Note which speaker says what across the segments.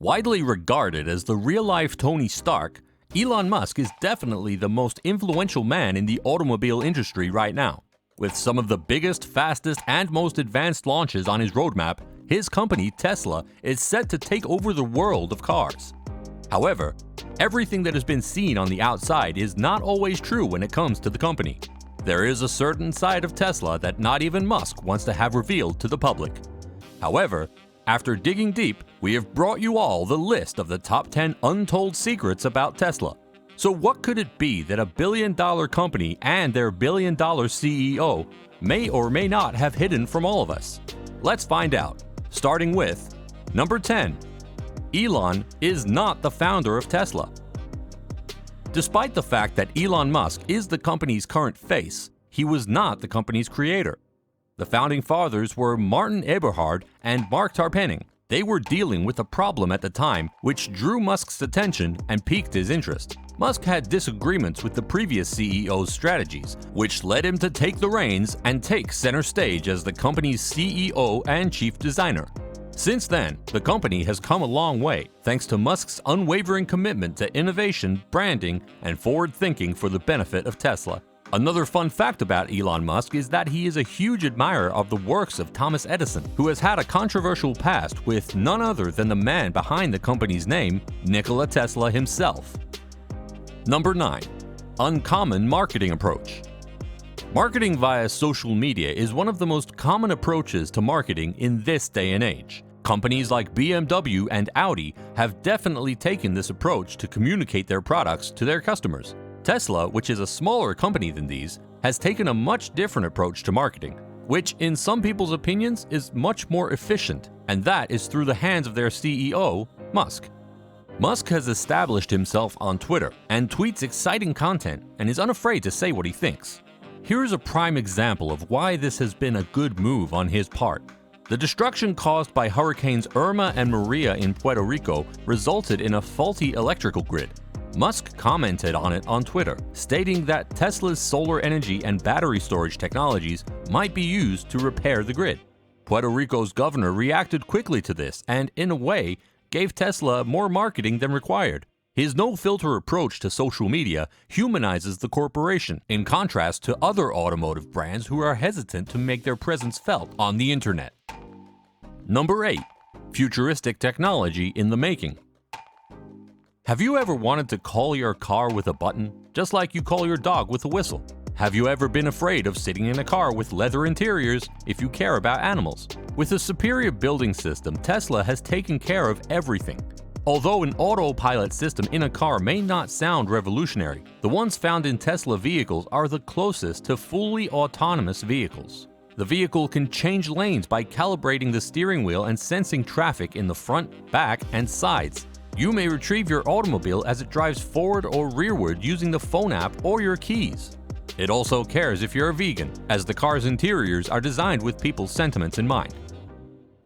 Speaker 1: Widely regarded as the real-life Tony Stark, Elon Musk is definitely the most influential man in the automobile industry right now. With some of the biggest, fastest, and most advanced launches on his roadmap, his company, Tesla, is set to take over the world of cars. However, everything that has been seen on the outside is not always true when it comes to the company. There is a certain side of Tesla that not even Musk wants to have revealed to the public. However, after digging deep, we have brought you all the list of the top 10 untold secrets about Tesla. So what could it be that a billion-dollar company and their billion-dollar CEO may or may not have hidden from all of us? Let's find out, starting with number 10. Elon is not the founder of Tesla. Despite the fact that Elon Musk is the company's current face, he was not the company's creator. The founding fathers were Martin Eberhard and Mark Tarpenning. They were dealing with a problem at the time which drew Musk's attention and piqued his interest. Musk had disagreements with the previous CEO's strategies, which led him to take the reins and take center stage as the company's CEO and chief designer. Since then, the company has come a long way, thanks to Musk's unwavering commitment to innovation, branding, and forward thinking for the benefit of Tesla. Another fun fact about Elon Musk is that he is a huge admirer of the works of Thomas Edison, who has had a controversial past with none other than the man behind the company's name, Nikola Tesla himself. Number 9. Uncommon marketing approach. Marketing via social media is one of the most common approaches to marketing in this day and age. Companies like BMW and Audi have definitely taken this approach to communicate their products to their customers. Tesla, which is a smaller company than these, has taken a much different approach to marketing, which in some people's opinions is much more efficient, and that is through the hands of their CEO, Musk. Musk has established himself on Twitter and tweets exciting content and is unafraid to say what he thinks. Here's a prime example of why this has been a good move on his part. The destruction caused by Hurricanes Irma and Maria in Puerto Rico resulted in a faulty electrical grid. Musk commented on it on Twitter, stating that Tesla's solar energy and battery storage technologies might be used to repair the grid. Puerto Rico's governor reacted quickly to this and, in a way, gave Tesla more marketing than required. His no-filter approach to social media humanizes the corporation, in contrast to other automotive brands who are hesitant to make their presence felt on the internet. Number 8. Futuristic technology in the making. Have you ever wanted to call your car with a button, just like you call your dog with a whistle? Have you ever been afraid of sitting in a car with leather interiors if you care about animals? With a superior building system, Tesla has taken care of everything. Although an autopilot system in a car may not sound revolutionary, the ones found in Tesla vehicles are the closest to fully autonomous vehicles. The vehicle can change lanes by calibrating the steering wheel and sensing traffic in the front, back, and sides. You may retrieve your automobile as it drives forward or rearward using the phone app or your keys. It also cares if you're a vegan, as the car's interiors are designed with people's sentiments in mind.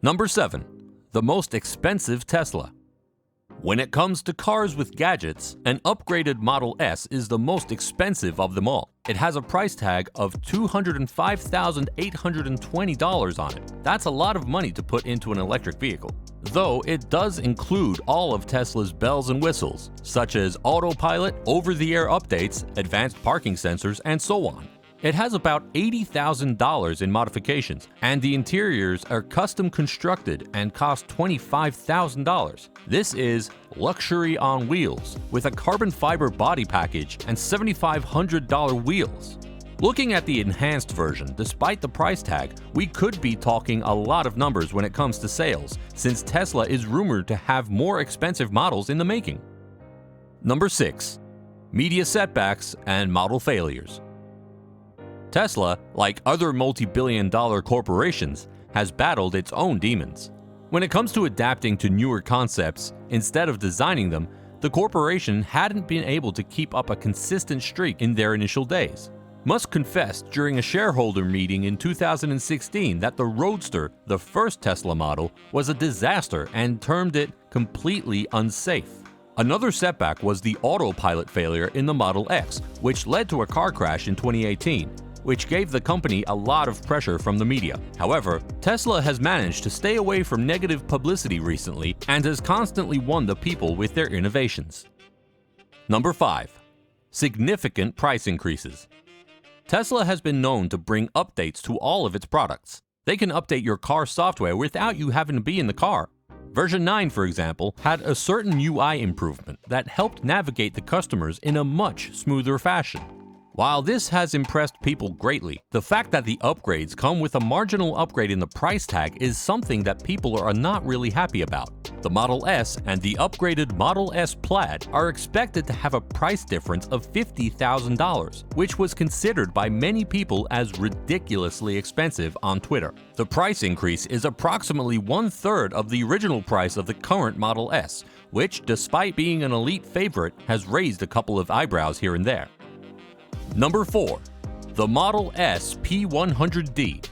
Speaker 1: Number 7. The most expensive Tesla. When it comes to cars with gadgets, an upgraded Model S is the most expensive of them all. It has a price tag of $205,820 on it. That's a lot of money to put into an electric vehicle. Though it does include all of Tesla's bells and whistles, such as autopilot, over-the-air updates, advanced parking sensors, and so on. It has about $80,000 in modifications, and the interiors are custom constructed and cost $25,000. This is luxury on wheels, with a carbon fiber body package and $7,500 wheels. Looking at the enhanced version, despite the price tag, we could be talking a lot of numbers when it comes to sales, since Tesla is rumored to have more expensive models in the making. Number 6. Media setbacks and model failures. Tesla, like other multi-billion-dollar corporations, has battled its own demons. When it comes to adapting to newer concepts, instead of designing them, the corporation hadn't been able to keep up a consistent streak in their initial days. Musk confessed during a shareholder meeting in 2016 that the Roadster, the first Tesla model, was a disaster and termed it completely unsafe. Another setback was the autopilot failure in the Model X, which led to a car crash in 2018. which gave the company a lot of pressure from the media. However, Tesla has managed to stay away from negative publicity recently and has constantly won the people with their innovations. Number 5. Significant price increases. Tesla has been known to bring updates to all of its products. They can update your car software without you having to be in the car. Version 9, for example, had a certain UI improvement that helped navigate the customers in a much smoother fashion. While this has impressed people greatly, the fact that the upgrades come with a marginal upgrade in the price tag is something that people are not really happy about. The Model S and the upgraded Model S Plaid are expected to have a price difference of $50,000, which was considered by many people as ridiculously expensive on Twitter. The price increase is approximately 1/3 of the original price of the current Model S, which, despite being an elite favorite, has raised a couple of eyebrows here and there. Number 4. The Model S P100D.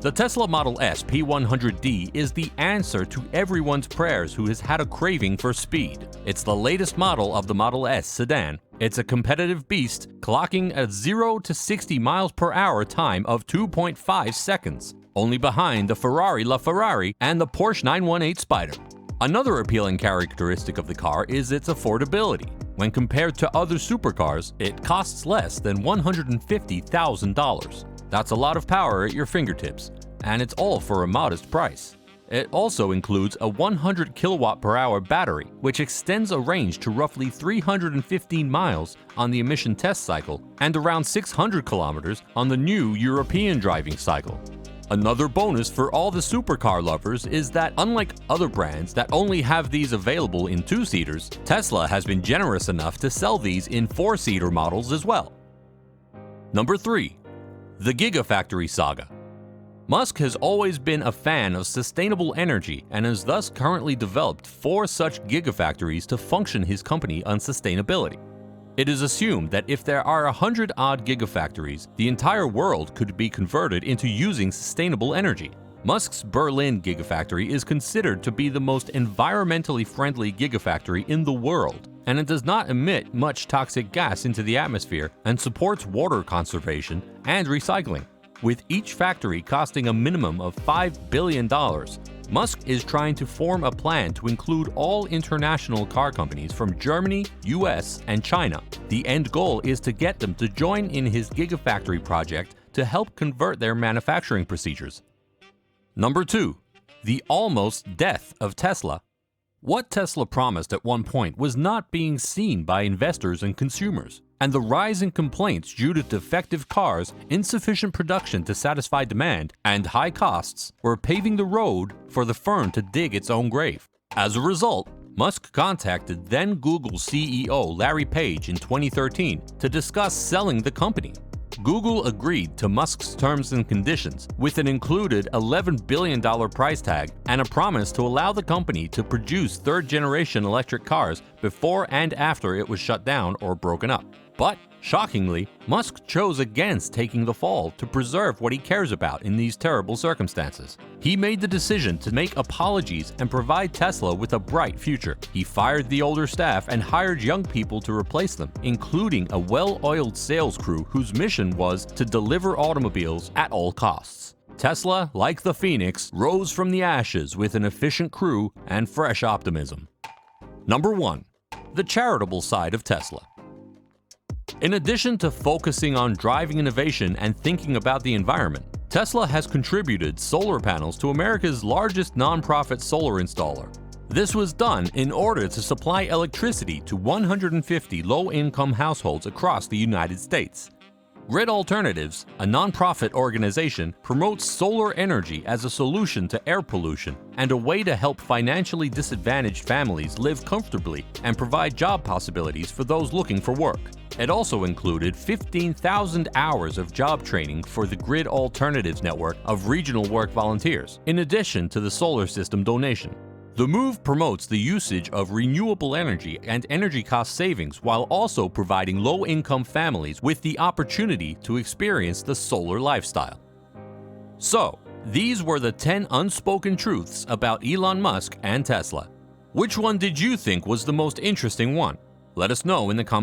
Speaker 1: The Tesla Model S P100D is the answer to everyone's prayers who has had a craving for speed. It's the latest model of the Model S sedan. It's a competitive beast, clocking a 0 to 60 miles per hour time of 2.5 seconds, only behind the Ferrari LaFerrari and the Porsche 918 Spider. Another appealing characteristic of the car is its affordability. When compared to other supercars, it costs less than $150,000. That's a lot of power at your fingertips, and it's all for a modest price. It also includes a 100 kilowatt-per-hour battery, which extends a range to roughly 315 miles on the emission test cycle and around 600 kilometers on the new European driving cycle. Another bonus for all the supercar lovers is that, unlike other brands that only have these available in 2-seaters, Tesla has been generous enough to sell these in 4-seater models as well. Number 3. The Gigafactory Saga. Musk has always been a fan of sustainable energy and has thus currently developed 4 such gigafactories to function his company on sustainability. It is assumed that if there are 100-odd gigafactories, the entire world could be converted into using sustainable energy. Musk's Berlin Gigafactory is considered to be the most environmentally friendly gigafactory in the world, and it does not emit much toxic gas into the atmosphere and supports water conservation and recycling. With each factory costing a minimum of $5 billion, Musk is trying to form a plan to include all international car companies from Germany, US, and China. The end goal is to get them to join in his Gigafactory project to help convert their manufacturing procedures. Number 2. The almost death of Tesla. What Tesla promised at one point was not being seen by investors and consumers, and the rise in complaints due to defective cars, insufficient production to satisfy demand, and high costs were paving the road for the firm to dig its own grave. As a result, Musk contacted then Google CEO Larry Page in 2013 to discuss selling the company. Google agreed to Musk's terms and conditions with an included $11 billion price tag and a promise to allow the company to produce third-generation electric cars before and after it was shut down or broken up. But, shockingly, Musk chose against taking the fall to preserve what he cares about in these terrible circumstances. He made the decision to make apologies and provide Tesla with a bright future. He fired the older staff and hired young people to replace them, including a well-oiled sales crew whose mission was to deliver automobiles at all costs. Tesla, like the Phoenix, rose from the ashes with an efficient crew and fresh optimism. Number 1. The charitable side of Tesla. In addition to focusing on driving innovation and thinking about the environment, Tesla has contributed solar panels to America's largest nonprofit solar installer. This was done in order to supply electricity to 150 low-income households across the United States. Grid Alternatives, a nonprofit organization, promotes solar energy as a solution to air pollution and a way to help financially disadvantaged families live comfortably and provide job possibilities for those looking for work. It also included 15,000 hours of job training for the Grid Alternatives network of regional work volunteers, in addition to the solar system donation. The move promotes the usage of renewable energy and energy cost savings while also providing low-income families with the opportunity to experience the solar lifestyle. So, these were the 10 unspoken truths about Elon Musk and Tesla. Which one did you think was the most interesting one? Let us know in the comments.